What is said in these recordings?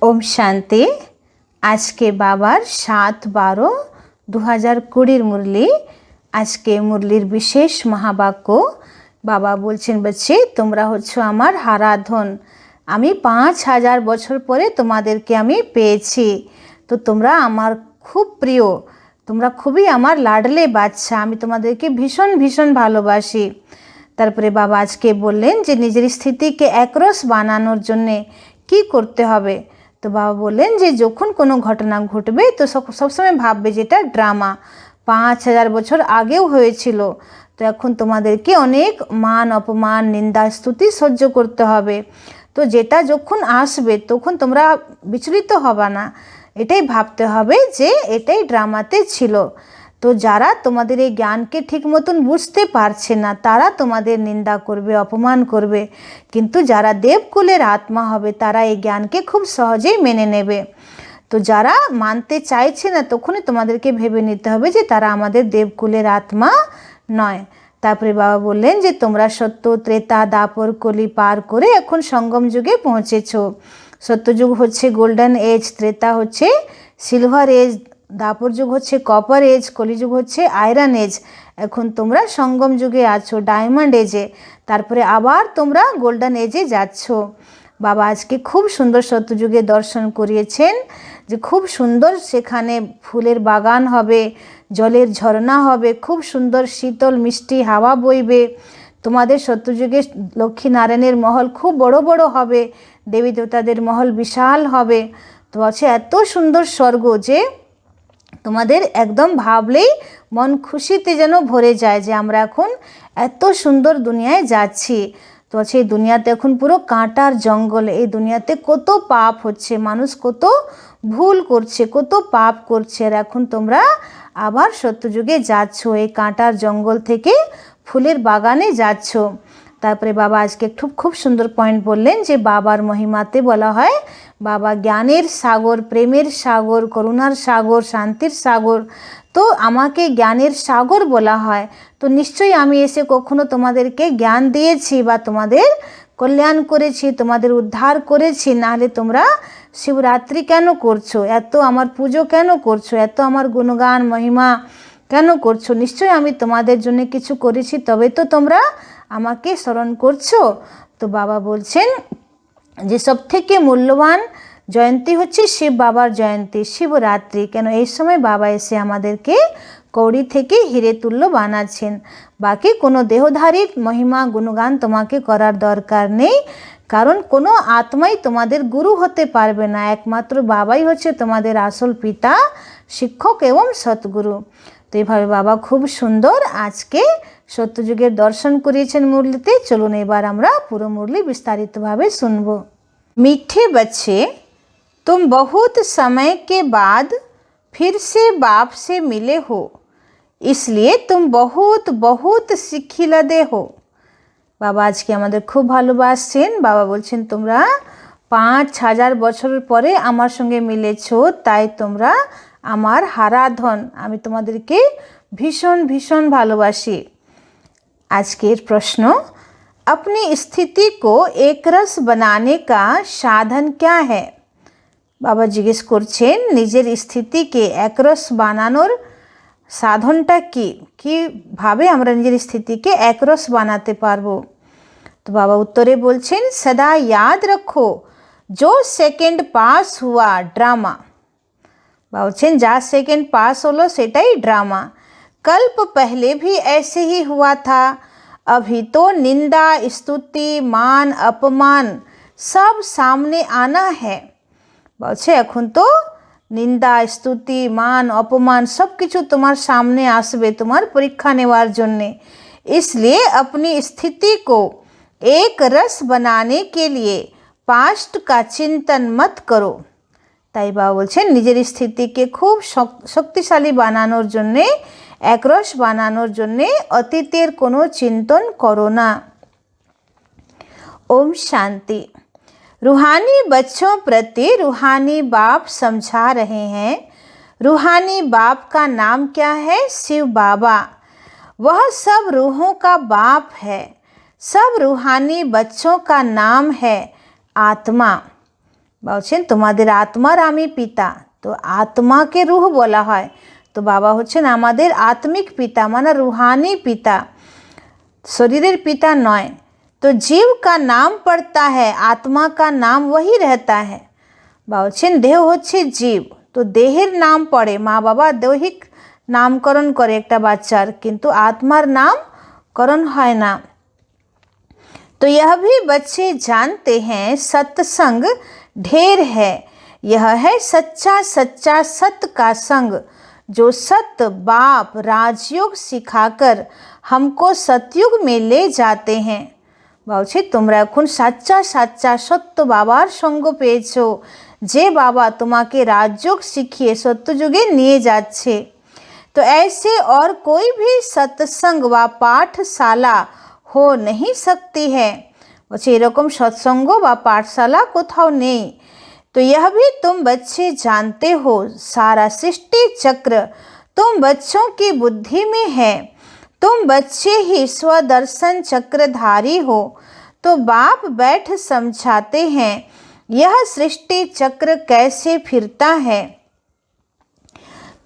ओम शांति। आज के बाबार 7/12/2020 मुरली। आज के मुरलिर विशेष महाबाक्য बाबा बोलছেন, बच्चे তোমরা হচ্ছো আমার হারাধন, আমি 5000 বছর পরে তোমাদেরকে আমি পেয়েছি, তো তোমরা আমার খুব প্রিয়, তোমরা খুবই আমার লাডলে বাচ্চা, আমি তোমাদেরকে ভীষণ ভীষণ ভালোবাসি। তারপরে বাবা আজকে বললেন যে নিজের স্থিতিকে একরস বানানোর জন্যে কি করতে হবে। তো বাবা বললেন যে যখন কোনো ঘটনা ঘটবে তো সবসময় ভাববে যেটা ড্রামা, 5000 বছর আগেও হয়েছিল, তো এখন তোমাদেরকে অনেক মান অপমান নিন্দা স্তুতি সহ্য করতে হবে। তো যেটা যখন আসবে তখন তোমরা বিচলিত হবে না, এটাই ভাবতে হবে যে এটাই ড্রামাতে ছিল। তো যারা তোমাদের এই জ্ঞানকে ঠিক মতন বুঝতে পারছে না তারা তোমাদের নিন্দা করবে, অপমান করবে, কিন্তু যারা দেবকুলের আত্মা হবে তারা এই জ্ঞানকে খুব সহজেই মেনে নেবে। তো যারা মানতে চাইছে না তখনই তোমাদেরকে ভেবে নিতে হবে যে তারা আমাদের দেবকুলের আত্মা নয়। তারপরে বাবা বললেন যে তোমরা সত্য ত্রেতা দাপর কলি পার করে এখন সঙ্গম যুগে পৌঁছেছো। সত্যযুগ হচ্ছে গোল্ডেন এজ, ত্রেতা হচ্ছে সিলভার এজ, দাপর যুগ হচ্ছে কপার এজ, কলিযুগ হচ্ছে আয়রন এজ। এখন তোমরা সঙ্গম যুগে আছো, ডায়মন্ড এজে, তারপরে আবার তোমরা গোল্ডেন এজে যাচ্ছ। বাবা আজকে খুব সুন্দর সত্যযুগে দর্শন করিয়েছেন যে খুব সুন্দর সেখানে ফুলের বাগান হবে, জলের ঝর্ণা হবে, খুব সুন্দর শীতল মিষ্টি হাওয়া বইবে। তোমাদের সত্যযুগে লক্ষ্মীনারায়ণের মহল খুব বড় বড় হবে, দেবী দেবতাদের মহল বিশাল হবে। তো আছে এত সুন্দর স্বর্গ যে তোমাদের একদম ভাবলেই মন খুশিতে যেন ভরে যায় যে আমরা এখন এত সুন্দর দুনিয়ায় যাচ্ছি। তো সেই দুনিয়াতে এখন পুরো কাঁটার জঙ্গল, এই দুনিয়াতে কত পাপ হচ্ছে, মানুষ কত ভুল করছে, কত পাপ করছে, আর এখন তোমরা আবার সত্যযুগে যাচ্ছ, এই কাঁটার জঙ্গল থেকে ফুলের বাগানে যাচ্ছ। তারপরে বাবা আজকে খুব সুন্দর পয়েন্ট বললেন যে বাবার মহিমাতে বলা হয় বাবা জ্ঞানের সাগর, প্রেমের সাগর, করুণার সাগর, শান্তির সাগর। তো আমাকে জ্ঞানের সাগর বলা হয়, তো নিশ্চয়ই আমি এসে কখনো তোমাদেরকে জ্ঞান দিয়েছি বা তোমাদের কল্যাণ করেছি, তোমাদের উদ্ধার করেছি, নাহলে তোমরা শিবরাত্রি কেন করছো, এত আমার পুজো কেন করছো, এত আমার গুণগান মহিমা কেন করছো? নিশ্চয়ই আমি তোমাদের জন্য কিছু করেছি, তবে তো তোমরা আমাকে স্মরণ করছো। তো বাবা বলছেন যে সব থেকে মূল্যবান জয়ন্তী হচ্ছে শিব বাবার জয়ন্তী, শিবরাত্রি। কেন এই সময় বাবা এসে আমাদেরকে কৌড়ি থেকে হিরে তুল্য বানাচ্ছেন। বাকি কোনো দেহধারীর মহিমা গুণগান তোমাকে করার দরকার নেই, কারণ কোনো আত্মাই তোমাদের গুরু হতে পারবে না, একমাত্র বাবাই হচ্ছে তোমাদের আসল পিতা, শিক্ষক এবং সৎগুরু। তো এইভাবে বাবা খুব সুন্দর আজকে সত্যযুগের দর্শন করিয়েছেন মুরলিতে। চলুন এবার আমরা পুরো মুরলি বিস্তারিতভাবে শুনব। मीठे बच्चे, तुम बहुत समय के बाद फिर से बाप से मिले हो, इसलिए तुम बहुत बहुत শিক্ষিলাদে हो। বাবা আজকে আমাদের খুব ভালোবাসছেন। বাবা বলছেন তোমরা 5000 বছরের পরে আমার সঙ্গে মিলেছো, তাই তোমরা আমার হারাধন, আমি তোমাদেরকে ভীষণ ভীষণ ভালোবাসি। আজকের প্রশ্ন, अपनी स्थिति को एकरस बनाने का साधन क्या है? বাবা জিজ্ঞেস করছেন নিজের স্থিতিকে একরস বানানোর সাধনটা কি, কিভাবে আমরা নিজের স্থিতিকে একরস বানাতে পারবো। তো বাবা উত্তরে বলছেন সদা याद रखो जो सेकंड पास हुआ ड्रामा। বাবা বলছেন যা সেকেন্ড পাস হলো সেটাই ড্রামা। कल्प पहले भी ऐसे ही हुआ था, अभी तो निंदा स्तुति मान अपमान सब सामने आना है। বলছে এখন তো নিন্দা স্তুতি মান অপমান সব কিছু তোমার সামনে আসবে তোমার পরীক্ষা নেওয়ার জন্যে। इसलिए अपनी स्थिति को एक रस बनाने के लिए पास्ट का चिंतन मत करो। তাই বাবা বলছেন নিজের স্থিতিকে খুব শক্তিশালী বানানোর জন্যে, একরস বানানোর জন্যে অতীতের কোনো চিন্তন করো না। ओम शांति। रूहानी बच्चों प्रति रूहानी बाप समझा रहे हैं। रूहानी बाप का नाम क्या है? शिव बाबा। वह सब रूहों का बाप है। सब रूहानी बच्चों का नाम है आत्मा। বলছেন তোমাদের আত্মার আমি পিতা। তো আত্মাকে রূহ বলা হয়। তো বাবা হচ্ছেন আমাদের আত্মিক পিতা, মানে रूहानी पिता, शरीर पिता नয়। तो जीव का नाम पड़ता है, आत्मा का नाम वही रहता है। বলছেন দেহ হচ্ছে জীব, তো দেহের নাম পড়ে, মা বাবা দৈহিক নামকরণ করে একটা বাচ্চার, কিন্তু आत्मार नामकरण হয় না। तो यह भी बच्चे जानते हैं सत्संग ढेर है, यह है सच्चा सच्चा सत्य का संग, जो सत्य बाप राजयोग सिखाकर हमको सतयुग में ले जाते हैं। বলছে তোমরা এখন সাচ্চা সাচ্চা সত্য বাবার সঙ্গ পেয়েছো, যে বাবা তোমাকে রাজযোগ শিখিয়ে সত্যযুগে নিয়ে যাচ্ছে। तो ऐसे और कोई भी सत्संग व पाठशाला हो नहीं सकती है। বলছে এরকম সৎসঙ্গ বা পাঠশালা কোথাও নেই। तो यह भी तुम बच्चे जानते हो, सारा सृष्टि चक्र तुम बच्चों की बुद्धि में है, तुम बच्चे ही स्वदर्शन चक्रधारी हो। तो बाप बैठ समझाते हैं यह सृष्टि चक्र कैसे फिरता है।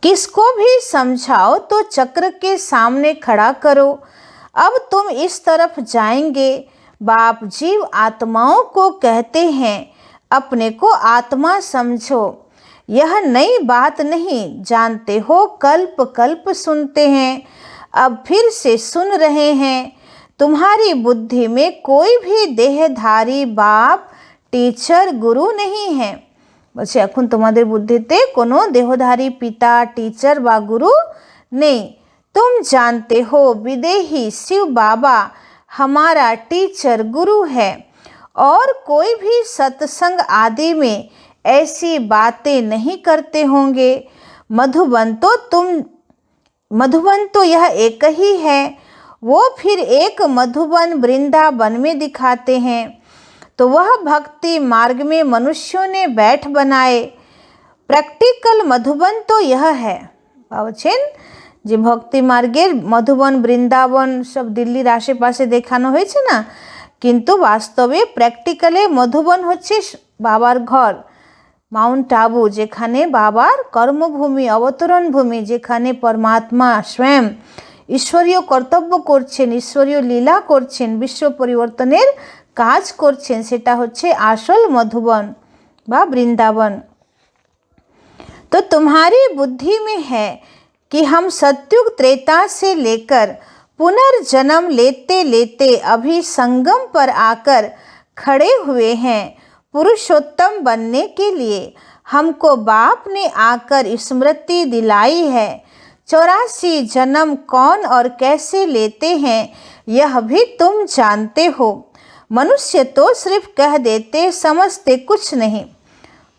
किसको भी समझाओ तो चक्र के सामने खड़ा करो, अब तुम इस तरफ जाएंगे। बाप जीव आत्माओं को कहते हैं अपने को आत्मा समझो, यह नई बात नहीं, जानते हो कल्प कल्प सुनते हैं, अब फिर से सुन रहे हैं। तुम्हारी बुद्धि में कोई भी देहधारी बाप टीचर गुरु नहीं है। বলছে এখন তোমাদের বুদ্ধিতে কোনো দেহধারী পিতা टीचर বা গুরু নেই। तुम जानते हो विदेही शिव बाबा हमारा टीचर गुरु है, और कोई भी सत्संग आदि में ऐसी बातें नहीं करते होंगे। मधुबन तो यह एक ही है, वो फिर एक मधुबन वृंदावन में दिखाते हैं। तो वह भक्ति मार्ग में मनुष्यों ने बैठ बनाए, प्रैक्टिकल मधुबन तो यह है। বলছেন যে ভক্তি মার্গের মধুবন বৃন্দাবন সব দিল্লির আশেপাশে দেখানো হয়েছে না, কিন্তু বাস্তবে প্র্যাকটিক্যালে মধুবন হচ্ছে বাবার ঘর, মাউন্ট আবু, যেখানে বাবার কর্মভূমি, অবতরণ ভূমি, যেখানে পরমাত্মা স্বয়ং ঈশ্বরীয় কর্তব্য করছেন, ঈশ্বরীয় লীলা করছেন, বিশ্ব পরিবর্তনের কাজ করছেন, সেটা হচ্ছে আসল মধুবন বা বৃন্দাবন। तो तुम्हारी बुद्धि में है कि हम सत्युग त्रेता से लेकर पुनर्जन्म लेते लेते अभी संगम पर आकर खड़े हुए हैं। पुरुषोत्तम बनने के लिए हमको बाप ने आकर स्मृति दिलाई है। 84 जन्म कौन और कैसे लेते हैं यह भी तुम जानते हो। मनुष्य तो सिर्फ कह देते, समझते कुछ नहीं।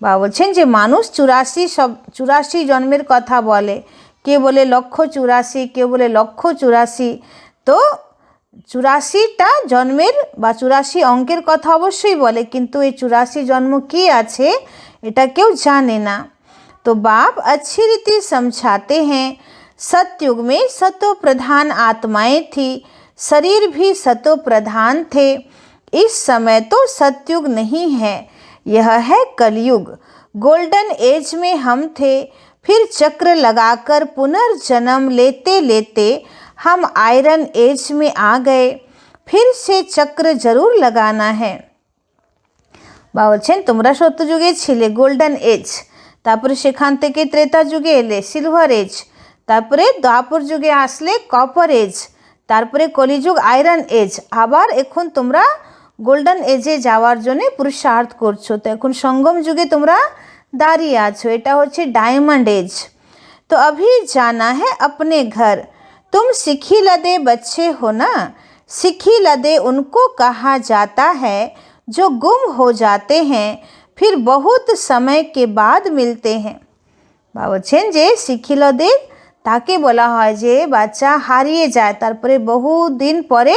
বা বলছেন যে মানুষ 84 জন্মের কথা বলে, কে বলে 184, কেউ বলে 184। তো 84টা জন্মের বা 84 অঙ্কের কথা অবশ্যই বলে, কিন্তু এই 84 জন্ম কি আছে এটা কেউ জানে না। तो बाप अच्छी रीति समझाते हैं सतयुग में सतो प्रधान आत्माएं थी, शरीर भी सतो प्रधान थे। इस समय तो सतयुग नहीं है, यह है कलयुग। गोल्डन एज में हम थे, फिर चक्र लगाकर पुनर्जन्म लेते लेते हम आयरन एज में आ गए, फिर से चक्र जरूर लगाना है। বলছেন তোমরা সত্যযুগে ছিলে, গোল্ডেন এজ, তারপরে সেখান থেকে ত্রেতা যুগে এলে সিলভার এজ, তারপরে দ্বাপর যুগে আসলে কপার এজ, তারপরে কলিযুগ আয়রন এজ, আবার এখন তোমরা গোল্ডেন এজে যাওয়ার জন্য পুরুষার্থ করছো। তো এখন সঙ্গম যুগে তোমরা দাঁড়িয়ে আছো, এটা হচ্ছে डायमंड एज। तो अभी जाना है अपने घर, तुम सिखी लदे बच्चे हो ना, सिखी लदे उनको कहा जाता है जो गुम हो जाते हैं, फिर बहुत समय के बाद मिलते हैं। বলছেন যে শিখিলদের তাকে বলা হয় যে বাচ্চা হারিয়ে যায়, তারপরে বহু দিন পরে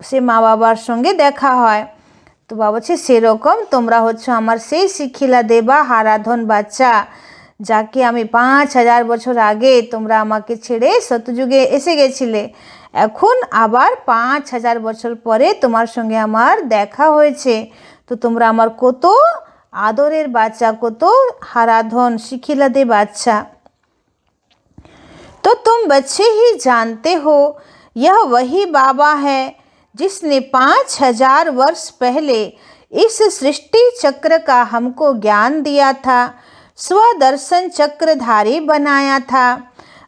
সে মা বাবার সঙ্গে দেখা হয়। তো বাবা বলছে সেরকম তোমরা হচ্ছে আমার সেই শিখিলা দেবা হারাধন বাচ্চা, যাকে আমি 5000 বছর আগে তোমরা আমাকে ছেড়ে সত্যযুগে এসে গেছিলে, এখন আবার 5000 বছর পরে তোমার সঙ্গে আমার দেখা হয়েছে। তো তোমরা আমার কত आदरेर बाच्चा को तो हाराधन शिखिला दे बाच्चा। तो तुम बच्चे ही जानते हो यह वही बाबा है जिसने 5000 वर्ष पहले इस सृष्टि चक्र का हमको ज्ञान दिया था, स्वदर्शन चक्रधारी बनाया था।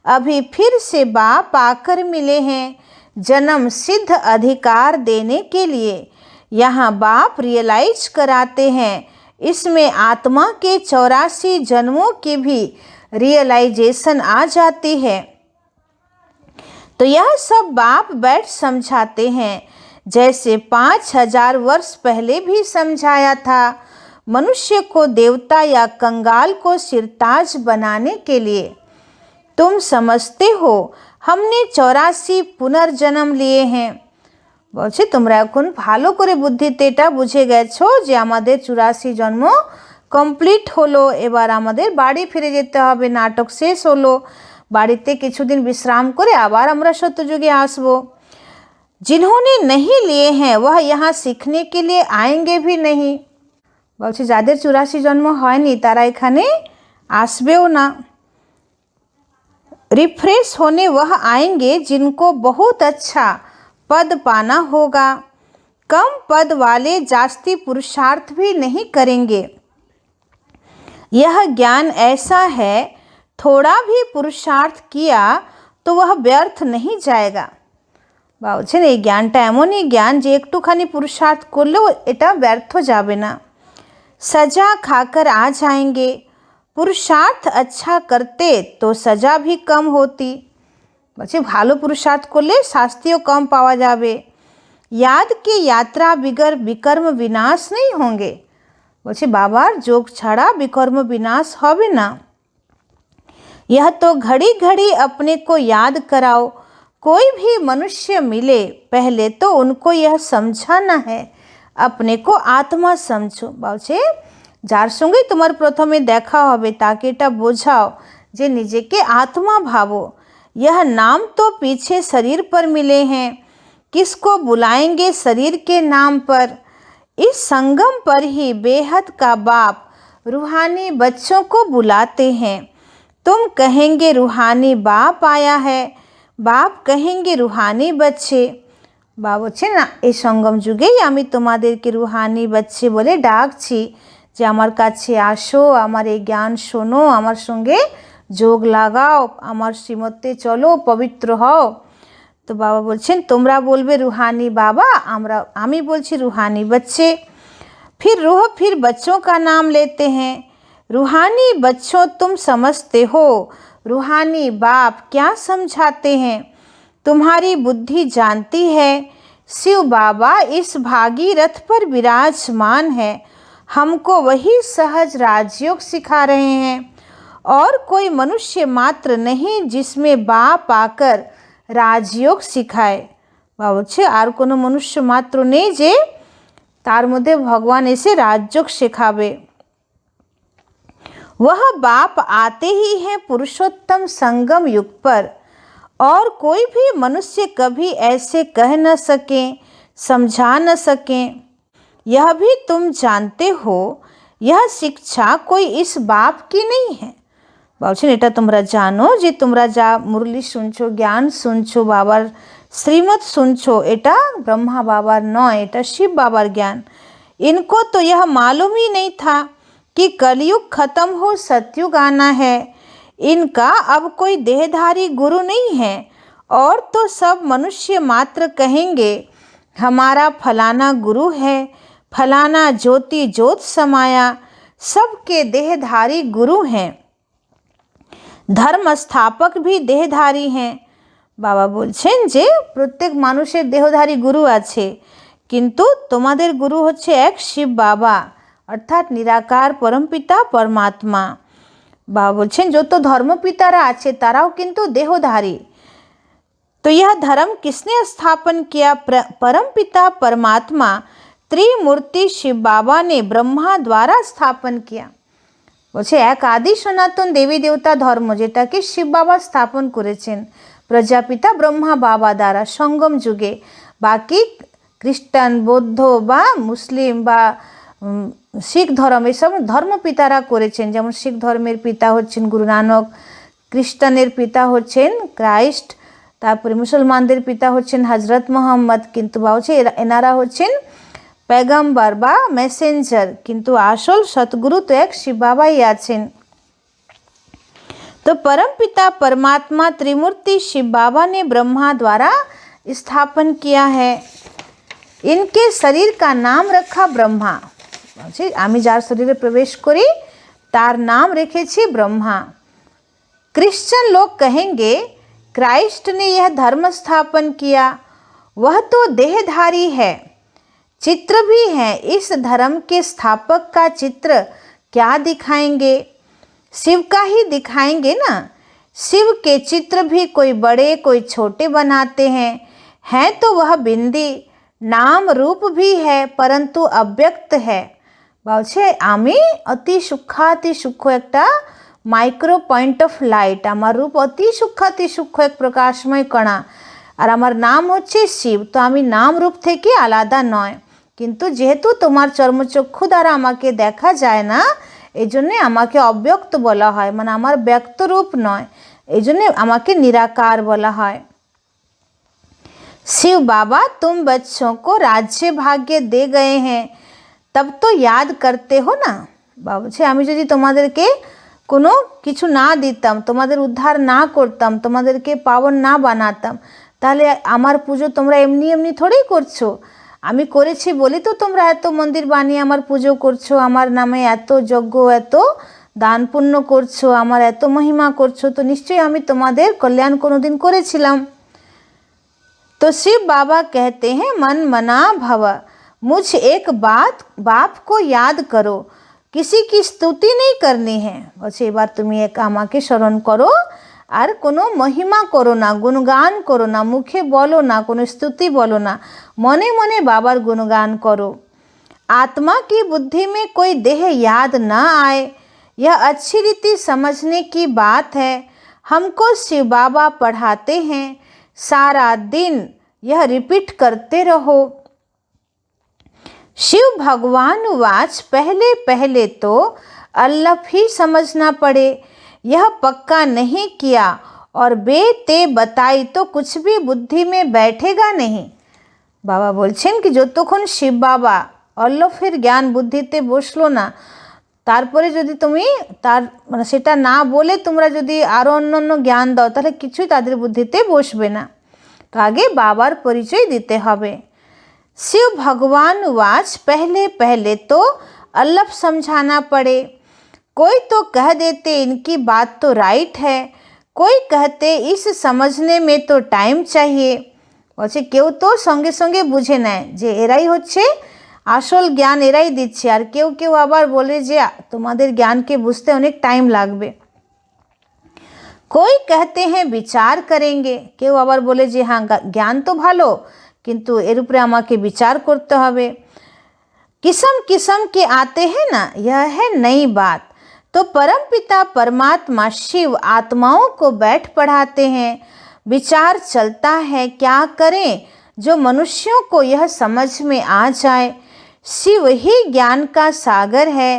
अभी फिर से बाप आकर मिले हैं जन्म सिद्ध अधिकार देने के लिए। यहाँ बाप रियलाइज कराते हैं, इसमें आत्मा के 84 जन्मों की भी रियलाइजेशन आ जाती है। तो यह सब बाप बैठ समझाते हैं, जैसे 5000 वर्ष पहले भी समझाया था। मनुष्य को देवता या कंगाल को सिरताज बनाने के लिए। तुम समझते हो हमने 84 पुनर्जन्म लिए हैं। বলছে তোমরা এখন ভালো করে বুদ্ধিতে এটা বুঝে গেছো যে আমাদের 84 জন্ম কমপ্লিট হলো, এবার আমাদের বাড়ি ফিরে যেতে হবে, নাটক শেষ হলো, বাড়িতে কিছুদিন বিশ্রাম করে আবার আমরা সত্যযুগে আসব। जिन्होंने नहीं लिए हैं वह यहाँ सीखने के लिए आएंगे भी नहीं। বলছে যাদের 84 জন্ম হয়নি তারা এখানে আসবেও না। रिफ्रेश होने वह आएंगे जिनको बहुत अच्छा पद पाना होगा। कम पद वाले जास्ती पुरुषार्थ भी नहीं करेंगे। यह ज्ञान ऐसा है, थोड़ा भी पुरुषार्थ किया तो वह व्यर्थ नहीं जाएगा। বলছেন এই জ্ঞানটা এমনই জ্ঞান যে একটুখানি পুরুষার্থ করলেও এটা ব্যর্থ যাবে না। सजा खाकर आ जाएंगे। पुरुषार्थ अच्छा करते तो सजा भी कम होती। बच्चे भालो पुरुषार्थ करले शास्तियों कम पावा जावे। याद की यात्रा बिगर विकर्म विनाश नहीं होंगे। बच्चे बाबार जोग छाड़ा विकर्म विनाश होवे ना। यह तो घड़ी घड़ी अपने को याद कराओ। कोई भी मनुष्य मिले पहले तो उनको यह समझाना है, अपने को आत्मा समझो। বলছে যার সঙ্গে তোমার প্রথমে দেখা হবে তাকে এটা বোঝাও যে নিজেকে आत्मा भावो। यह नाम तो पीछे शरीर पर मिले हैं, किसको बुलाएंगे शरीर के नाम पर। इस संगम पर ही बेहद का बाप रूहानी बच्चों को बुलाते हैं। तुम कहेंगे रूहानी बाप आया है, बाप कहेंगे रूहानी बच्चे। বা বলছে না এই সঙ্গম যুগেই আমি তোমাদেরকে রুহানি বাচ্চে বলে ডাকছি যে আমার কাছে আসো, আমার এই জ্ঞান শোনো, আমার সঙ্গে যোগ লাগাও, আমার শ্রীমতে চলো, পবিত্র হও। তো বাবা বলছেন তোমরা বলবে रूहानी बाबा, আমি বলছি रूहानी बच्चे। फिर रूह फिर बच्चों का नाम लेते हैं। रूहानी बच्चों तुम समझते हो, रूहानी बाप क्या समझाते हैं। तुम्हारी बुद्धि जानती है शिव बाबा इस भागीरथ पर विराजमान है, हमको वही सहज राजयोग सिखा रहे हैं। और कोई मनुष्य मात्र नहीं जिसमें बाप आकर राजयोग सिखाए। বলছে আর কোনো মনুষ্য মাত্র নেই যে তার মধ্যে ভগবান এসে রাজযোগ শেখাবে। वह बाप आते ही हैं पुरुषोत्तम संगम युग पर, और कोई भी मनुष्य कभी ऐसे कह न सकें, समझा न सकें। यह भी तुम जानते हो यह शिक्षा कोई इस बाप की नहीं है। বলছেন এটা তোমরা জানো যে তোমরা যা মুরলি শুনছো, জ্ঞান শুনছো, বাবার শ্রীমত শুনছো, এটা ব্রহ্মা বাবার নয়, এটা শিব বাবার জ্ঞান। इनको तो यह मालूम ही नहीं था कि कलयुग खत्म हो सतयुग आना है। इनका अब कोई देहधारी गुरु नहीं है, और तो सब मनुष्य मात्र कहेंगे हमारा फलाना गुरु है, फलाना ज्योति ज्योत समाया। सबके देहधारी गुरु हैं, धर्म स्थापक भी देहधारी हैं। बाबा बोलছেন যে প্রত্যেক মানুষের দেহধারী গুরু আছে, কিন্তু তোমাদের গুরু হচ্ছে এক শিব বাবা, অর্থাৎ নিরাকার পরমপিতা পরমাত্মা। बाबा बोलছেন যত ধর্মপিতারা আছে তারাও কিন্তু দেহধারী। तो यह धर्म किसने स्थापन किया। परमपिता परमात्मा त्रिमूर्ति शिव बाबा ने ब्रह्मा द्वारा स्थापन किया। বলছে এক আদি সনাতন দেবী দেবতা ধর্ম যেটাকে শিব বাবা স্থাপন করেছেন প্রজাপিতা ব্রহ্মা বাবা দ্বারা সঙ্গম যুগে। বাকি খ্রিস্টান, বৌদ্ধ বা মুসলিম বা শিখ ধর্ম এসব ধর্ম পিতারা করেছেন। যেমন শিখ ধর্মের পিতা হচ্ছেন গুরু নানক, খ্রিস্টানের পিতা হচ্ছেন ক্রাইস্ট, তারপরে মুসলমানদের পিতা হচ্ছেন হজরত মোহাম্মদ। কিন্তু বলছে এনারা হচ্ছেন पैगम्बर बा मैसेंजर, किंतु आसल सतगुरु तो एक शिव बाबा ही आছেন। तो परम पिता परमात्मा त्रिमूर्ति शिव बाबा ने ब्रह्मा द्वारा स्थापन किया है। इनके शरीर का नाम रखा ब्रह्मा। आमी जार शरीरे प्रवेश करी तार नाम रेखेছি ब्रह्मा। क्रिश्चियन लोग कहेंगे क्राइस्ट ने यह धर्म स्थापन किया, वह तो देहधारी है, चित्र भी है। इस धर्म के स्थापक का चित्र क्या दिखाएंगे? शिव का ही दिखाएंगे ना। शिव के चित्र भी कोई बड़े कोई छोटे बनाते हैं, है तो वह बिंदी, नाम रूप भी है परंतु अव्यक्त है। বলছে আমি অতি সূক্ষ্মাতি সূক্ষ্ম একটা মাইক্রো পয়েন্ট অফ লাইট, আমার রূপ অতি সূক্ষ্মাতি সূক্ষ্ম এক প্রকাশময় কণা, আর আমার নাম হচ্ছে শিব। তো আমি নাম রূপ থেকে আলাদা নয়, কিন্তু যেহেতু তোমার চর্মচক্ষু দ্বারা আমাকে দেখা যায় না, এই জন্যে আমাকে অব্যক্ত বলা হয়, মানে আমার ব্যক্ত রূপ নয়, এই জন্যে আমাকে নিরাকার বলা হয়। शिव बाबा तुम बच्चों को राज्य भाग्य दे गए हैं, तब तो याद करते हो ना। বলছে আমি যদি তোমাদেরকে কোনো কিছু না দিতাম, তোমাদের উদ্ধার না করতাম, তোমাদেরকে পাবন না বানাতাম, তাহলে আমার পুজো তোমরা এমনি এমনি থোড়েই করছো। আমি করেছি বলি তো তোমরা এত মন্দির বানিয়ে আমার পুজো করছো, আমার নামে এত যজ্ঞ এত দান পুণ্য করছো, আমার এত মহিমা করছো, তো নিশ্চয়ই আমি তোমাদের কল্যাণ কোনোদিন করেছিলাম। तो शिव बाबा कहते हैं मन मना भव, मुझ एक बाप को याद करो, किसी की स्तुति नहीं करनी है। বলছে এবার তুমি এক আমাকে স্মরণ করো, আর কোনো মহিমা করো না, গুণগান করো না, মুখে বলো না, কোনো स्तुति बोलो ना, মনে মনে বাবার गुणगान करो। आत्मा की बुद्धि में कोई देह याद न आए, यह अच्छी रीति समझने की बात है। हमको शिव बाबा पढ़ाते हैं, सारा दिन यह रिपीट करते रहो। शिव भगवान वाच पहले पहले तो अल्लाह ही समझना पड़े, यह पक्का नहीं किया और बेते बताई तो कुछ भी बुद्धि में बैठेगा नहीं। बाबा बोलছেন कि যতক্ষণ শিব বাবা অল্লফের জ্ঞান বুদ্ধিতে বসলো না, তারপরে যদি তুমি তার মানে সেটা না বলে তোমরা যদি আরও অন্য জ্ঞান দাও, তাহলে কিছুই তাদের বুদ্ধিতে বসবে না। तो आगे बाबार परिचय देते हवे। शिव भगवान वाच पहले पहले तो अल्लाह समझाना पड़े। कोई तो कह देते इनकी बात तो राइट है, कोई कहते इस समझने में तो टाइम चाहिए। বলছে কেউ তো সঙ্গে সঙ্গে বুঝে নেয় যে এরাই হচ্ছে আসল জ্ঞান, এরাই দিচ্ছে, আর কেউ কেউ আবার বলে যে তোমাদের জ্ঞানকে বুঝতে অনেক টাইম লাগবে। कोई कहते हैं विचार करेंगे, কেউ আবার বলে যে হ্যাঁ জ্ঞান তো ভালো, কিন্তু এর উপরে আমাকে বিচার করতে হবে। किस्म किस्म के आते हैं ना, यह है नई बात। तो परम पिता परमात्मा शिव आत्माओं को बैठ पढ़ाते हैं, विचार चलता है क्या करें जो मनुष्यों को यह समझ में आ जाए। शिव ही ज्ञान का सागर है,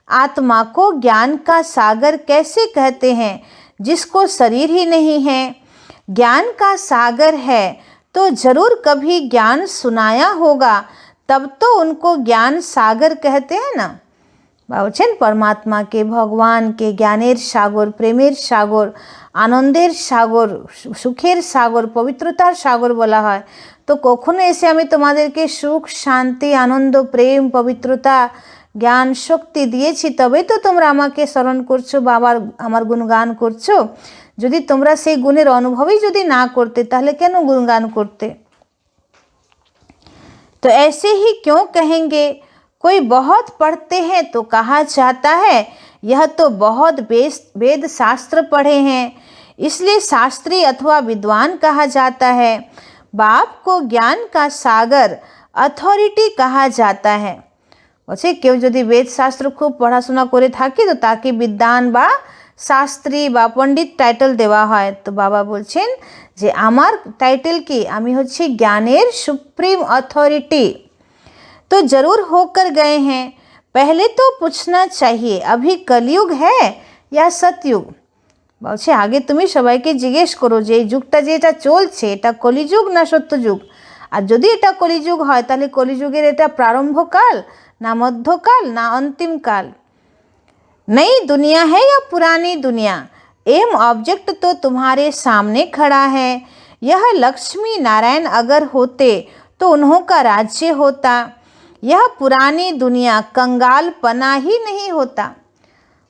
आत्मा को ज्ञान का सागर कैसे कहते हैं जिसको शरीर ही नहीं है। ज्ञान का सागर है तो जरूर कभी ज्ञान सुनाया होगा, तब तो उनको ज्ञान सागर कहते हैं ना। বলছেন পরমাত্মাকে, ভগবানকে জ্ঞানের সাগর, প্রেমের সাগর, আনন্দের সাগর, সুখের সাগর, পবিত্রতার সাগর বলা হয়। তো কখনো এসে আমি তোমাদেরকে সুখ, শান্তি, আনন্দ, প্রেম, পবিত্রতা, জ্ঞান, শক্তি দিয়েছি, তবেই তো তোমরা আমাকে স্মরণ করছো, বাবার আমার গুণগান করছো। যদি তোমরা সেই গুণের অনুভবই যদি না করতে, তাহলে কেন গুণগান করতে? तो ऐसे ही क्यों कहेंगे, कोई बहुत पढ़ते हैं तो कहा जाता है यह तो बहुत वेद शास्त्र पढ़े हैं, इसलिए शास्त्री अथवा विद्वान कहा जाता है। बाप को ज्ञान का सागर अथॉरिटी कहा जाता है। বলছে কেউ যদি বেদ শাস্ত্র খুব পড়াশোনা করে থাকে তো তাকে বিদ্বান বা শাস্ত্রী বা পণ্ডিত টাইটেল দেওয়া হয়। তো বাবা বলছেন যে আমার টাইটেল কি, আমি হচ্ছি জ্ঞানের সুপ্রিম अथॉरिटी। तो जरूर होकर गए हैं, पहले तो पूछना चाहिए अभी कलयुग है या सतयुग। বলছে আগে তুমি সবাইকে জিজ্ঞেস করো যে এই যুগটা যেটা চলছে এটা কলিযুগ না সত্যযুগ। আর যদি এটা কলিযুগ হয় তাহলে কলিযুগের এটা প্রারম্ভকাল না মধ্যকাল না অন্তিমকাল। नई दुनिया है या पुरानी दुनिया, एम ऑब्जेक्ट तो तुम्हारे सामने खड़ा है। यह लक्ष्मी नारायण अगर होते तो उन्हों का राज्य होता। यह पुरानी दुनिया कंगालपना ही नहीं होता।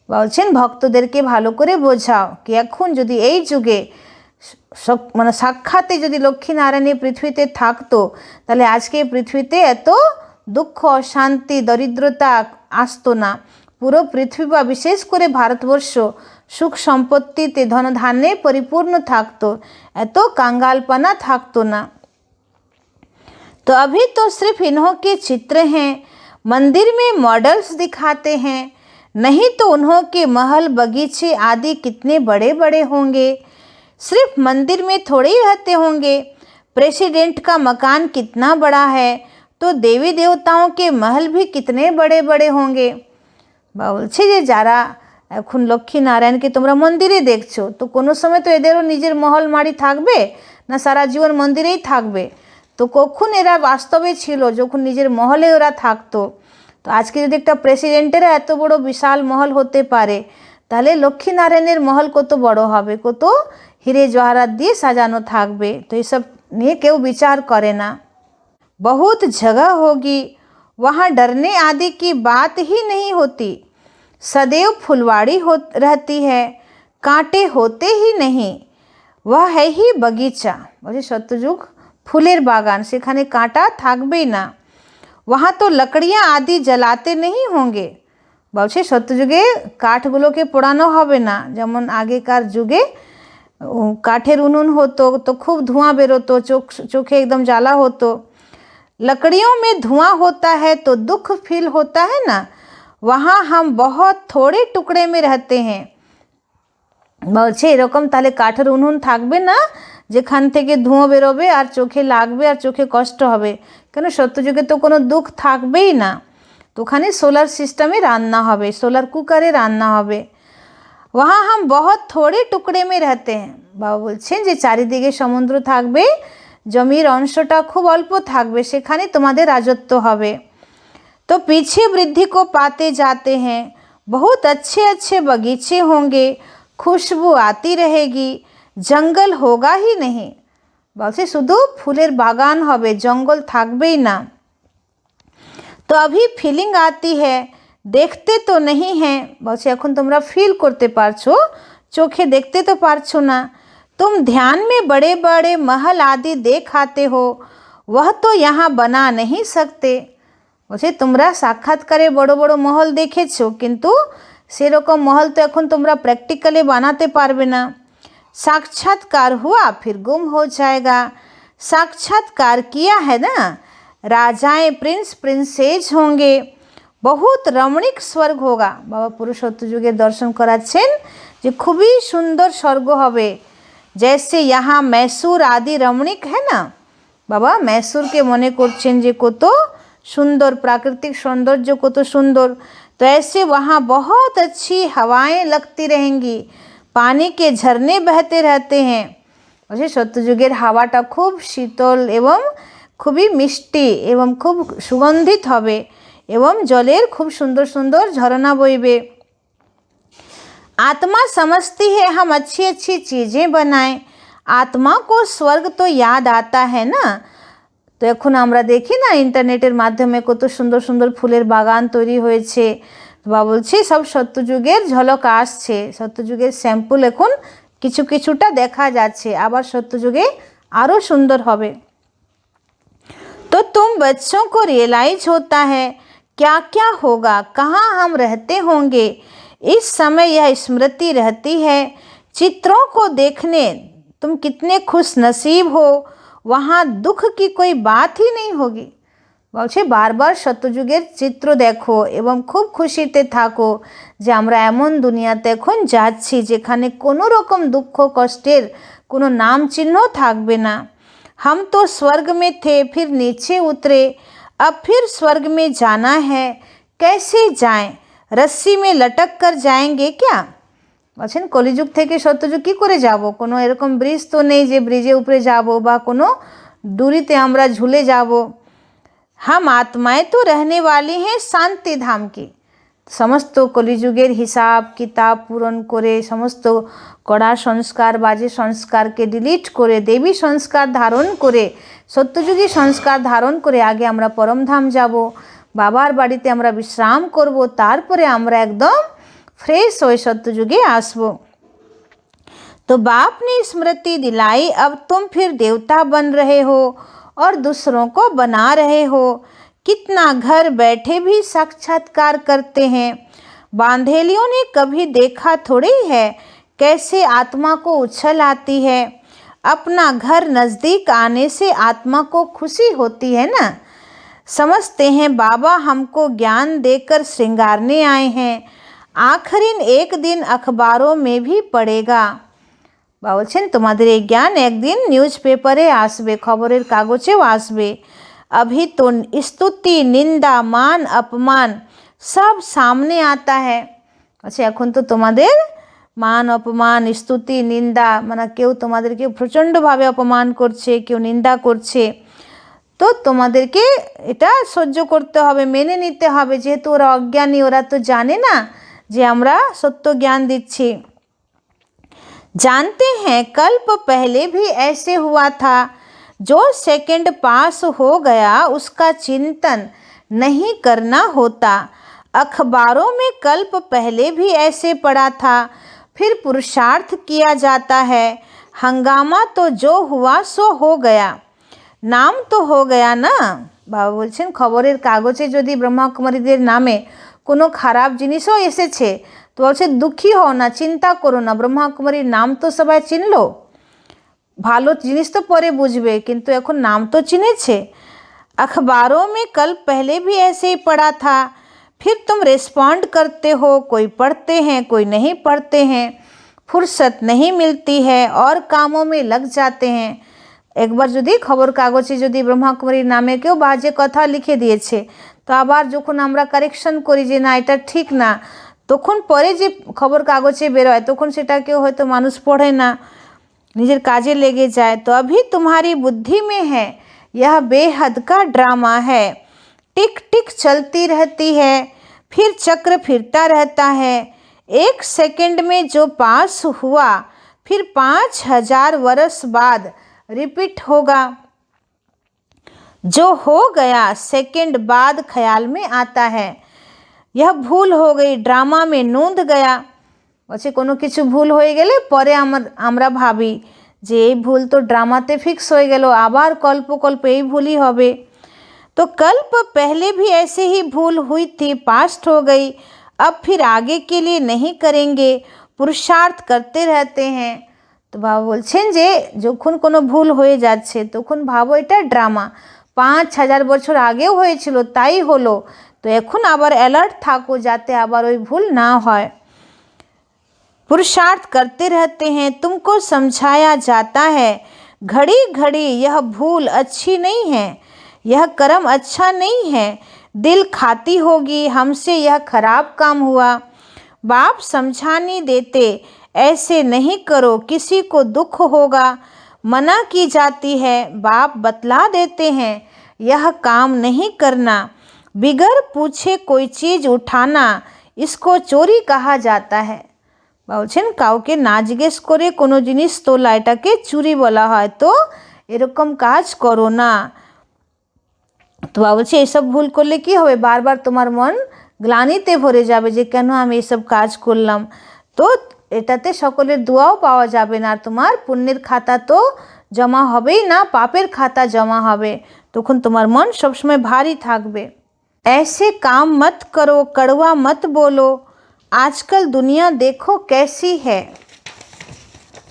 বলছেন ভক্তদেরকে ভালো করে বোঝাও কি এখন যদি এই যুগে মানে সাক্ষাতে যদি লক্ষ্মীনারায়ণ পৃথিবীতে থাকতো তাহলে আজকে পৃথিবীতে এত দুঃখ অশান্তি দরিদ্রতা আসতো না। পুরো পৃথিবী বা বিশেষ করে ভারতবর্ষ সুখ সম্পত্তিতে ধনধান্যে পরিপূর্ণ থাকতো, এত কাঙ্গালপনা থাকতো না। तो अभी तो सिर्फ इन्हों के चित्र हैं, मंदिर में मॉडल्स दिखाते हैं, नहीं तो उन्हों के महल बगीचे आदि कितने बड़े बड़े होंगे। सिर्फ मंदिर में थोड़े ही रहते होंगे। प्रेसिडेंट का मकान कितना बड़ा है तो देवी देवताओं के महल भी कितने बड़े बड़े होंगे। বলছে যে যারা এখন লক্ষ্মী নারায়ণকে তোমরা মন্দিরে দেখছো তো কোনো সময় তো এদেরও নিজের মহল মাড়ি থাকবে না, সারা জীবন মন্দিরেই থাকবে। তো কখন এরা বাস্তবে ছিল যখন নিজের মহলে ওরা থাকতো। তো আজকে যদি একটা প্রেসিডেন্টেরা এত বড় বিশাল মহল হতে পারে তাহলে লক্ষ্মীনারায়ণের মহল কত বড় হবে, কত হিরে জওয়ারাত দিয়ে সাজানো থাকবে। তো এইসব নিয়ে কেউ বিচার করে না। बहुत जगह होगी वहाँ डरने आदि की बात ही नहीं होती। सदैव फुलवाड़ी हो रहती है, कांटे होते ही नहीं। वह है ही बगीचा। बोले सत्ययुग फूलेर बागान, सेखाने कांटा থাকবেই না। वहाँ तो लकड़ियाँ आदि जलाते नहीं होंगे। বলছে সত্যযুগে কাঠগুলোকে পোড়ানো হবে না, যেমন আগেকার যুগে কাঠের উনুন হতো তো খুব ধোঁয়া বেরোতো, চোখে একদম জ্বালা হতো। लकड़ियों में धुआं होता है तो दुख फील होता है ना, वहाँ हम बहुत थोड़े टुकड़े में रहते हैं। বলছে এরকম তাহলে কাঠের উনুন থাকবে না যেখান থেকে ধোঁয়া বেরোবে আর চোখে লাগবে আর চোখে কষ্ট হবে, কেন সত্যযুগে তো কোনো দুঃখ থাকবেই না। তো ওখানে সোলার সিস্টেমে রান্না হবে, সোলার কুকারে রান্না হবে। वहाँ हम बहुत थोड़े टुकड़े में रहते हैं। বাবা বলছেন যে চারিদিকে সমুদ্র থাকবে, জমির অংশটা খুব অল্প থাকবে, সেখানে তোমাদের রাজত্ব হবে। तो पीछे वृद्धि को पाते जाते हैं, बहुत अच्छे अच्छे बगीचे होंगे, खुशबू आती रहेगी, जंगल होगा ही नहीं। বলছে শুধু ফুলের বাগান হবে, জঙ্গল থাকবেই না। तो अभी फीलिंग आती है, देखते तो नहीं हैं। বলছে এখন তোমরা ফিল করতে পারছো, চোখে দেখতে তো পারছো না। तुम ध्यान में बड़े बड़े महल आदि देख आते हो, वह तो यहाँ बना नहीं सकते। বলছে তোমরা সাক্ষাৎকারে বড় বড় মহল দেখেছো কিন্তু সেরকম মহল তো এখন তোমরা প্র্যাকটিক্যালি বানাতে পারবে না। साक्षात्कार हुआ फिर गुम हो जाएगा। साक्षात्कार किया है ना, राजाएं प्रिंस प्रिंसेज होंगे, बहुत रमणीक स्वर्ग होगा। বাবা পুরুষোত্তম যুগের দর্শন করাচ্ছেন যে খুবই সুন্দর স্বর্গ হবে। जैसे यहाँ मैसूर आदि रमणीक है ना, বাবা मैसूरকে মনে করছেন যে কত সুন্দর প্রাকৃতিক সৌন্দর্য, কত সুন্দর। तो ऐसे वहाँ बहुत अच्छी हवाएं लगती रहेंगी, पानी के झरने बहते रहते हैं। বলছে সত্যযুগের হাওয়াটা খুব শীতল এবং খুবই মিষ্টি এবং খুব সুগন্ধিত হবে এবং জলের খুব সুন্দর সুন্দর ঝরনা বইবে। आत्मा समझती है हम अच्छी अच्छी चीज़ें बनाएं, आत्मा को स्वर्ग तो याद आता है ना। তো এখন আমরা দেখি না ইন্টারনেটের মাধ্যমে কত সুন্দর সুন্দর ফুলের বাগান তৈরি হয়েছে। বা বলছি সব সত্যযুগের ঝলক আসছে, সত্যযুগের স্যাম্পল এখন কিছু কিছুটা দেখা যাচ্ছে, আবার সত্যযুগে আরও সুন্দর হবে। तो तुम बच्चों को रियलाइज होता है क्या क्या होगा, कहाँ हम रहते होंगे। इस समय यह स्मृति रहती है, चित्रों को देखने तुम कितने खुश नसीब हो, वहाँ दुख की कोई बात ही नहीं होगी। বলছে বারবার সত্যযুগের চিত্র দেখো এবং খুব খুশিতে থাকো যে আমরা এমন দুনিয়াতে এখন যাচ্ছি যেখানে কোনো রকম দুঃখ কষ্টের কোনো নাম চিহ্ন থাকবে না। हम तो स्वर्ग में थे फिर नीचे उतरे, अब फिर स्वर्ग में जाना है, कैसे जाएं? रस्सी में लटक कर जाएंगे क्या? বলছেন কলিযুগ থেকে সত্যযুগ কি করে যাব? কোনো এরকম ব্রিজ তো নেই যে ব্রিজের উপরে যাব বা কোনো दूरीते আমরা ঝুলে যাব। हम आत्माएं तो रहने वाली हैं शांति धाम की। समस्त कलिजुगेर हिसाब किताब पूरण करे समस्त कड़ा संस्कार बाजे संस्कार के डिलीट करे देवी संस्कार धारण करे सत्यजुगी संस्कार धारण करे आगे आमरा परम धाम যাব बाबार बाड़ीते आमरा विश्राम करब तारपरे आमरा एकदम फ्रेश हो सत्यजुगे आसबो। तो बाप ने स्मृति दिलाई अब तुम फिर देवता बन रहे हो और दूसरों को बना रहे हो। कितना घर बैठे भी साक्षात्कार करते हैं। बांधेलियों ने कभी देखा थोड़ी है कैसे आत्मा को उछल आती है। अपना घर नज़दीक आने से आत्मा को खुशी होती है ना। समझते हैं बाबा हमको ज्ञान देकर श्रृंगारने आए हैं। आखिर एक दिन अखबारों में भी पड़ेगा। বা বলছেন তোমাদের এই জ্ঞান একদিন নিউজ পেপারে আসবে খবরের কাগজেও আসবে। अभी तो स्तुति निंदा मान अपमान सब सामने आता है। अच्छा এখন তো তোমাদের মান অপমান স্তুতি নিন্দা মানে কেউ তোমাদেরকে প্রচণ্ডভাবে অপমান করছে কেউ নিন্দা করছে তো তোমাদেরকে এটা সহ্য করতে হবে মেনে নিতে হবে যেহেতু ওরা অজ্ঞানী ওরা তো জানে না যে আমরা সত্য জ্ঞান দিচ্ছি। जानते हैं कल्प पहले भी ऐसे हुआ था। जो सेकंड पास हो गया उसका चिंतन नहीं करना होता। अखबारों में कल्प पहले भी ऐसे पड़ा था फिर पुरुषार्थ किया जाता है। हंगामा तो जो हुआ सो हो गया नाम तो हो गया ना। बाबा बोलছেন খবরের কাগজে যদি ব্রহ্মকুমারীদের নামে কোনো খারাপ জিনিসও এসেছে তো বলছে দুঃখী হও না চিন্তা করো না ব্রহ্মকুমারীর নাম তো সবাই চিনলো ভালো জিনিস তো পরে বুঝবে কিন্তু এখন নাম তো চিনেছে। अखबारों में कल पहले भी ऐसे ही पड़ा था फिर तुम रिस्पॉन्ड करते हो कोई पढ़ते हैं कोई नहीं पढ़ते हैं फुर्सत नहीं मिलती है और कामों में लग जाते हैं। एक बार যদি খবর কাগজে যদি ব্রহ্মকুমারীর নামে কেউ বাজে কথা লিখে দিয়েছে তো আবার যখন আমরা কারেকশন করি যে না এটা ঠিক না তখন পরে যে খবর কাগজে বের হয় তখন সেটা কেউ হয়তো মানুষ পড়ে না নিজের কাজে লেগে যায়। तो अभी तुम्हारी बुद्धि में है यह बेहद का ड्रामा है। टिक टिक चलती रहती है फिर चक्र फिरता रहता है। एक सेकंड में जो पास हुआ फिर 5000 वर्ष बाद रिपीट होगा। जो हो गया सेकंड बाद ख्याल में आता है। यह भूल हो गई ड्रामा में नूंद गया। বলছে কোনো কিছু ভুল হয়ে গেলে পরে আমরা ভাবি যে এই ভুল তো ড্রামাতে ফিক্স হয়ে গেল আবার কল্প কল্প এই ভুলই হবে। तो कल्प पहले भी ऐसे ही भूल हुई थी पास्ट हो गई अब फिर आगे के लिए नहीं करेंगे पुरुषार्थ करते रहते हैं। तो বাবা বলছেন যে যখন কোনো ভুল হয়ে যাচ্ছে তখন ভাবো এটা ড্রামা 5000 বছর আগেও হয়েছিল তাই হলো তো এখন আবার অ্যালার্ট থাকো যাতে আবার ওই ভুল না হয়। पुरुषार्थ करते रहते हैं तुमको समझाया जाता है घड़ी घड़ी यह भूल अच्छी नहीं है यह कर्म अच्छा नहीं है दिल खाती होगी हमसे यह खराब काम हुआ। बाप समझा नहीं देते ऐसे नहीं करो किसी को दुख होगा मना की जाती है। बाप बतला देते हैं यह काम नहीं करना बिगर पूछे कोई चीज़ उठाना इसको चोरी कहा जाता है। বলছেন কাউকে না জিজ্ঞেস করে কোনো জিনিস তোলা এটাকে চুরি বলা হয় তো এরকম কাজ করো না। তো বলছে এসব ভুল করলে কি হবে বারবার তোমার মন গ্লানিতে ভরে যাবে যে কেন আমি এসব কাজ করলাম তো এটাতে সকলের দোয়াও পাওয়া যাবে না তোমার পুণ্যের খাতা তো জমা হবেই না পাপের খাতা জমা হবে তখন তোমার মন সবসময় ভারী থাকবে। ऐसे काम मत करो कड़वा मत बोलो आजकल दुनिया देखो कैसी है।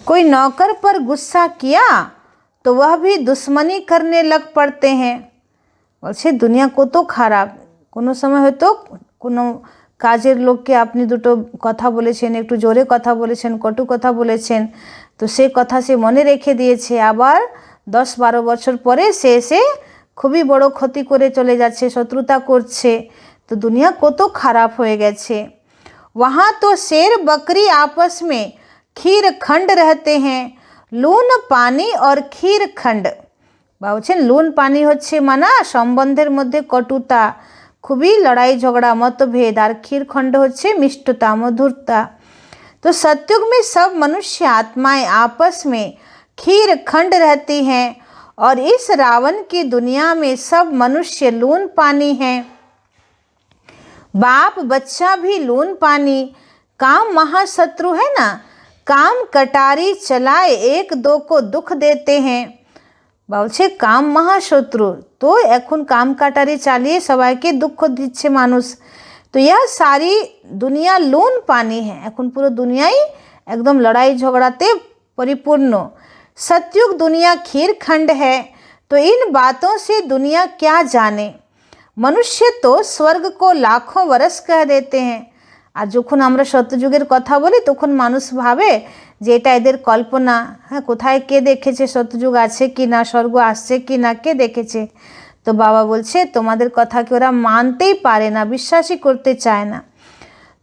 कोई नौकर पर गुस्सा किया तो वह भी दुश्मनी करने लग पड़ते हैं। বলছে দুনিয়া কত খারাপ কোনো সময় হয়তো কোনো কাজের লোককে আপনি দুটো কথা বলেছেন একটু জোরে কথা বলেছেন কটু কথা বলেছেন তো সেই কথা সে মনে রেখে দিয়েছে আবার 10-12 বছর পরে সে এসে খুবই বড় ক্ষতি করে চলে যাচ্ছে শত্রুতা করছে। তো तो दुनिया কত খারাপ হয়ে গেছে। वहाँ तो शेर बकरी आपस में खीर खंड रहते हैं, लून पानी और खीर खंड। বলছেন লুন পানি হচ্ছে মানা সম্বন্ধের মধ্যে কটুতা, খুবই লড়াই ঝগড়া मतभेद, আর खीर खंड হচ্ছে মিষ্টতা মধুরতা। तो सतयुग में सब मनुष्य आत्माएं आपस में खीर खंड रहती हैं और इस रावण की दुनिया में सब मनुष्य लून पानी हैं। बाप बच्चा भी लून पानी, काम महाशत्रु है ना, काम कटारी चलाए एक दो को दुख देते हैं। বলছে কাম মহাশত্রু, তো এখন কাম কাটারি চালিয়ে সবাইকে দুঃখ দিচ্ছে মানুষ। तो यह सारी दुनिया लून पानी है, এখন পুরো দুনিয়াই একদম লড়াই ঝগড়াতে परिपूर्ण। सतयुग दुनिया खीर खंड है, तो इन बातों से दुनिया क्या जाने। मनुष्य तो स्वर्ग को लाखों वर्ष कह देते हैं। আর যখন আমরা সত্যযুগের কথা বলি তখন মানুষ ভাবে যে এটা এদের কল্পনা। হ্যাঁ, কোথায় কে দেখেছে সত্যযুগ আছে কি না, স্বর্গ আসছে কি না, কে দেখেছে। তো বাবা বলছে তোমাদের কথাকে ওরা মানতেই পারে না, বিশ্বাসই করতে চায় না।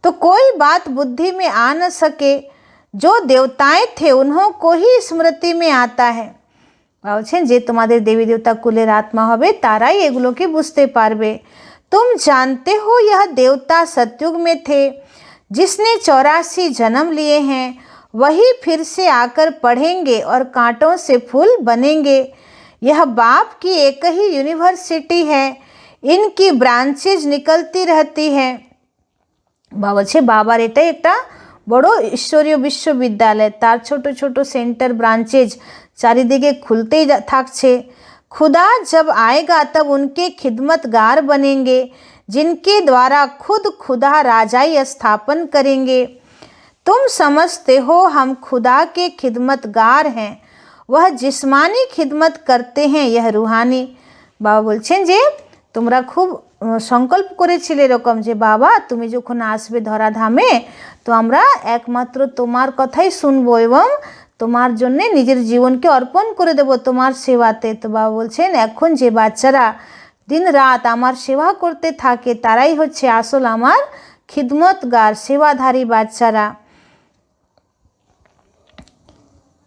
तो कोई बात बुद्धि में आ न सके, जो देवताएं थे उन्हों को ही स्मृति में आता है। বলছেন যে তোমাদের দেবী দেবতা কুলের আত্মা হবে তারাই এগুলোকে বুঝতে পারবে। तुम जानते हो यह देवता सतयुग में थे, जिसने 84 जन्म लिए हैं, वही फिर से आकर पढ़ेंगे और कांटों से फूल बनेंगे। यह बाप की एक ही यूनिवर्सिटी है, इनकी ब्रांचेज निकलती रहती है। বলছে বাবার এটা একটা বড় ঈশ্বরীয় বিশ্ববিদ্যালয়, তার ছোট ছোট সেন্টার ব্রাঞ্চেজ চারিদিকে খুলতেই থাকছে। खुदा जब आएगा तब उनके खिदमतगार बनेंगे, जिनके द्वारा खुद खुदा राजाई स्थापन करेंगे। तुम समझते हो हम खुदा के खिदमतगार हैं, वह जिस्मानी खिदमत करते हैं, यह रूहानी। बाबा বলছেন যে তোমরা খুব সংকল্প করেছিলে এরকম যে বাবা তুমি যখন আসবে ধরাধামে তো আমরা একমাত্র তোমার কথাই শুনবো এবং তোমার জন্য নিজের জীবনকে অর্পণ করে দেব তোমার সেবাতে। তো বাবা বলছেন এখন যে বাচ্চারা দিন রাত আমার সেবা করতে থাকে তারাই হচ্ছে আসল আমার খিদমতগার সেবাধারী বাচ্চারা।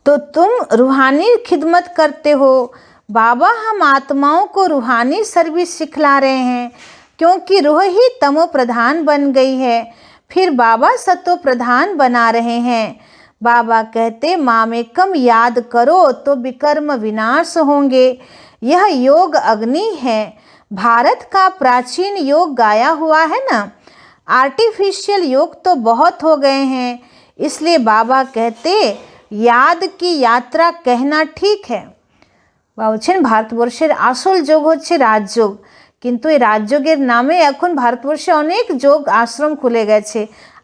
तो तुम रूहानी खिदमत करते हो। बाबा हम आत्माओं को रूहानी सर्विस सिखला रहे हैं, क्योंकि रूह ही तमो प्रधान बन गई है, फिर बाबा सतो प्रधान बना रहे हैं। बाबा कहते मामेकम याद करो तो विकर्म विनाश होंगे। यह योग अग्नि है, भारत का प्राचीन योग गाया हुआ है ना। आर्टिफिशियल योग तो बहुत हो गए हैं, इसलिए बाबा कहते याद की यात्रा कहना ठीक है। বলছেন ভারতবর্ষের আসল যোগ হচ্ছে রাজযোগ, কিন্তু এই রাজযোগের নামে এখন ভারতবর্ষে অনেক যোগ আশ্রম খুলে গেছে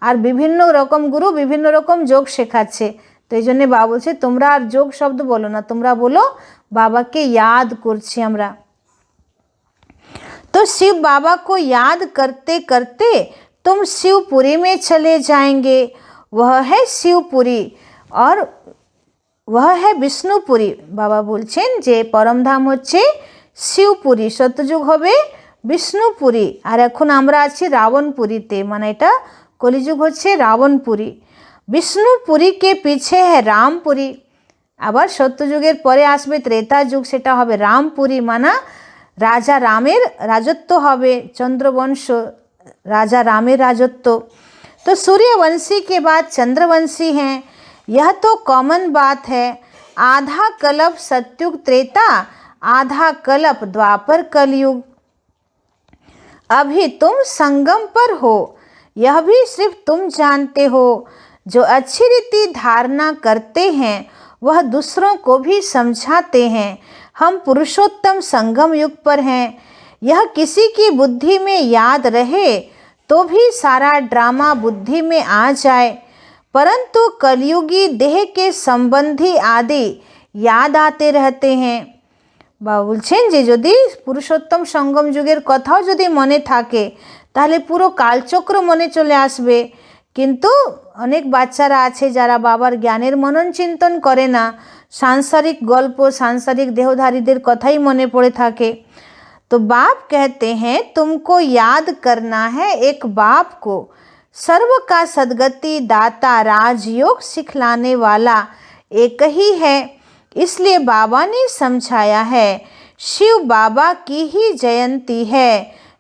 আর বিভিন্ন রকম গুরু বিভিন্ন রকম যোগ শেখাচ্ছে। তো এই জন্যে বাবা বলছে তোমরা আর যোগ শব্দ বলো না, তোমরা বলো বাবাকে याद করছি আমরা। तो शिव बाबा को याद करते करते तुम शिवपुरी में चले जाएंगे। वह है शिवपुरी और वह है विष्णुपुरी। बाबा বলছেন যে পরমধাম হচ্ছে শিবপুরী, সত্যযুগ হবে বিষ্ণুপুরী, আর এখন আমরা আছি রাবণপুরীতে, মানে এটা কলিযুগ হচ্ছে রাবণপুরী। বিষ্ণুপুরী কে পিছে है রামপুরী। আবার সত্যযুগের পরে আসবে ত্রেতা যুগ, সেটা হবে রামপুরী, মানা রাজা রামের রাজত্ব হবে, চন্দ্রবংশ राजा रामेर राजत्व। तो सूर्यवंशी के बाद चंद्रवंशी हैं, यह तो कॉमन बात है। आधा कल्प सत्युग त्रेता, आधा कल्प द्वापर कलयुग। अभी तुम संगम पर हो, यह भी सिर्फ तुम जानते हो। जो अच्छी रीति धारणा करते हैं वह दूसरों को भी समझाते हैं। हम पुरुषोत्तम संगम युग पर हैं। यह किसी की बुद्धि में याद रहे तो भी सारा ड्रामा बुद्धि में आ जाए, परंतु कलयुगी देह के संबंधी आदि याद आते रहते हैं। বাবা বলছেন যে যদি পুরুষোত্তম সঙ্গম যুগের কথাও যদি মনে থাকে তাহলে পুরো কালচক্র মনে চলে আসবে, কিন্তু অনেক বাচ্চারা আছে যারা বাবার জ্ঞানের মনন চিন্তন করে না, সাংসারিক গল্প সাংসারিক দেহধারীদের কথাই মনে পড়ে থাকে। तो बाप कहते हैं तुमको याद करना है एक बाप को, सर्व का सद्गति दाता राजयोग सिखलाने वाला एक ही है। इसलिए बाबा ने समझाया है शिव बाबा की ही जयंती है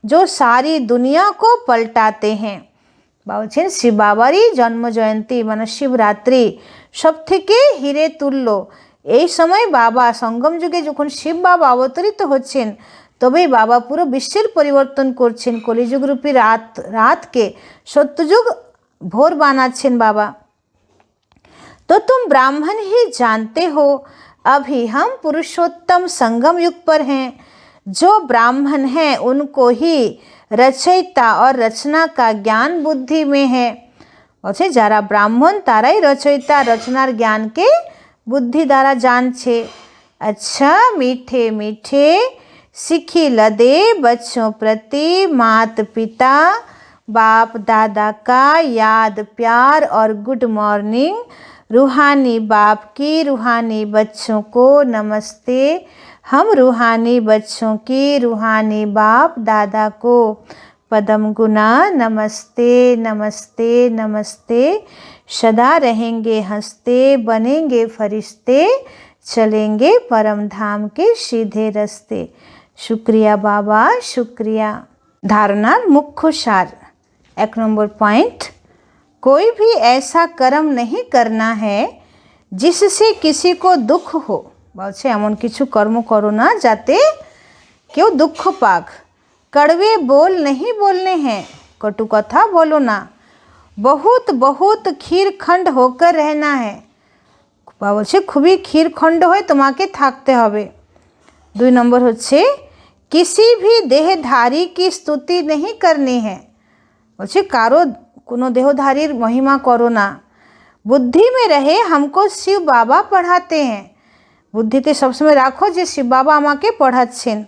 जो सारी दुनिया को पलटाते हैं। বলছেন শিব বাবারই জন্ম জয়ন্তী মানে শিবরাত্রি সব থেকে হিরে তুল্য। এই সময় বাবা সঙ্গম যুগে যখন শিব বাবা অবতরিত হচ্ছেন তবেই বাবা পুরো বিশ্বের পরিবর্তন করছেন, কলিযুগ রূপী রাতকে সত্যযুগ ভোর বানাচ্ছেন বাবা। तो तुम ब्राह्मण ही जानते हो अभी हम पुरुषोत्तम संगम युग पर हैं। जो ब्राह्मण हैं उनको ही रचयिता और रचना का ज्ञान बुद्धि में है। বলছে যারা ব্রাহ্মণ তারাই রচয়িতা রচনার জ্ঞানকে বুদ্ধি দ্বারা জানছে। अच्छा मीठे मीठे सिखी लदे बच्चों प्रति मात पिता बाप दादा का याद प्यार और गुड मॉर्निंग। रूहानी बाप की रूहानी बच्चों को नमस्ते। हम रूहानी बच्चों की रूहानी बाप दादा को पदम गुना नमस्ते नमस्ते नमस्ते। सदा रहेंगे हंसते बनेंगे फरिश्ते चलेंगे परम धाम के सीधे रास्ते। शुक्रिया बाबा शुक्रिया। धारणार मुख्य सार 1 नंबर पॉइंट, कोई भी ऐसा कर्म नहीं करना है जिससे किसी को दुख हो। বলছে এমন কিছু কর্ম করো না যাতে কেউ দুঃখ পাক। कड़वे बोल नहीं बोलने हैं, कटु कथा बोलो ना। बहुत बहुत खीरखंड होकर रहना है, বলছে খুবই ক্ষীরখণ্ড হয়ে তোমাকে থাকতে হবে। 2 নম্বর হচ্ছে किसी भी देहधारी की स्तुति नहीं करनी है, বলছে কারো কোনো দেহধারীর মহিমা করো না। बुद्धि में रहे हमको शिव बाबा पढ़ाते हैं, বুদ্ধিতে সবসময় রাখো যে শিব বাবা আমাকে পড়াচ্ছেন।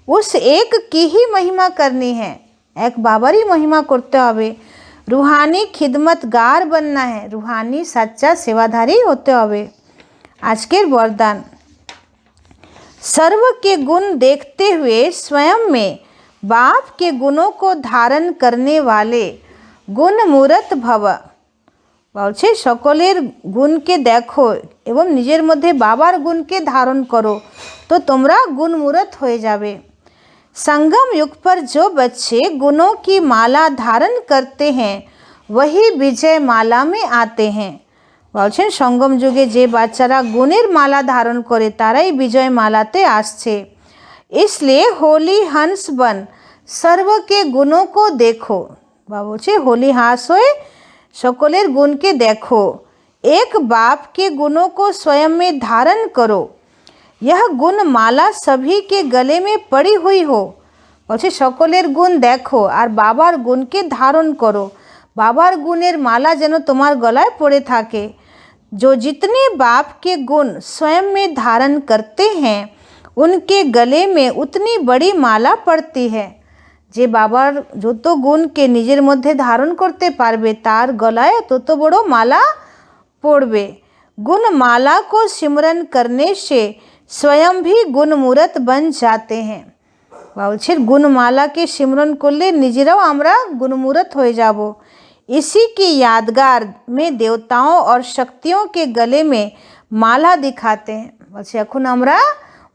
उस एक की ही महिमा करनी है, एक बाबारी महिमा करते হবে। रूहानी खिदमतगार बनना है, रूहानी सच्चा सेवाधारी होते হবে। আজকের वरदान, सर्व के गुण देखते हुए स्वयं में बाप के गुणों को धारण करने वाले गुणमूर्त भव। বলছে সকলের গুণকে দেখো এবং নিজের মধ্যে বাবার গুণকে ধারণ করো তো তোমরা গুণমূর্ত হয়ে যাবে। संगम युग पर जो बच्चे गुणों की माला धारण करते हैं वही विजय माला में आते हैं। বলছেন সঙ্গম যুগে যে বাচ্চারা গুণের মালা ধারণ করে তারাই বিজয় মালাতে আসছে। इसलिए होली हंस बन सर्व के गुणों को देखो। বলছে হোলি হাঁস হয়ে সকলের गुणके देखो, एक बाप के गुणों को स्वयं में धारण करो। यह गुण माला सभी के गले में पड़ी हुई हो। বলছে সকলের গুণ দেখো আর বাবার গুণকে ধারণ করো, বাবার গুণের মালা যেন তোমার গলায় পড়ে থাকে। जो जितने बाप के गुण स्वयं में धारण करते हैं उनके गले में उतनी बड़ी माला पड़ती है। যে বাবার যত গুণকে নিজের মধ্যে ধারণ করতে পারবে তার গলায় তত বড় মালা পড়বে। गुण माला को सिमरन करने से स्वयं भी गुणमूर्त बन जाते हैं। বলছে गुणमालाকে सिमरन করলে নিজেরাও আমরা गुणमूर्त হয়ে যাব। इसी की यादगार में देवताओं और शक्तियों के गले में माला दिखाते हैं। বলছে এখন আমরা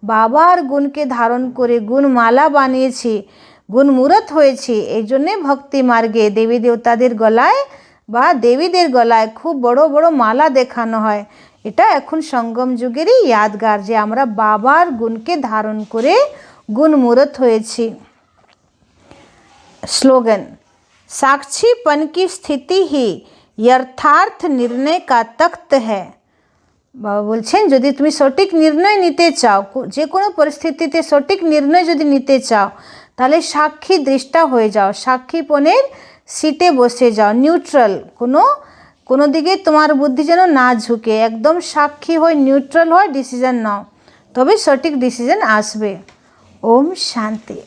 বাবার গুণকে ধারণ করে গুণমালা বানিয়েছি, গুণমূর্ত হয়েছি। এই জন্যে ভক্তি মার্গে দেবী দেবতাদের গলায় বা দেবীদের গলায় খুব বড় বড় মালা দেখানো হয়। এটা এখন সঙ্গম যুগেরই यादगार যে আমরা বাবার গুণকে ধারণ করে गुणमूर्त হয়েছি। स्लोगन, साक्षीपन की स्थिति ही यथार्थ निर्णय का तख्त है। বাবা বলছেন যদি তুমি সঠিক নির্ণয় নিতে চাও, যে কোনো পরিস্থিতিতে সঠিক নির্ণয় যদি নিতে চাও তাহলে সাক্ষী দৃষ্টা হয়ে যাও, সাক্ষীপনের সিটে বসে যাও, নিউট্রাল, কোনো দিকে তোমার বুদ্ধি যেন না ঝুঁকে, একদম সাক্ষী হয়ে নিউট্রাল হয় ডিসিশন নাও, তবে সঠিক ডিসিশন আসবে। ओम शांति।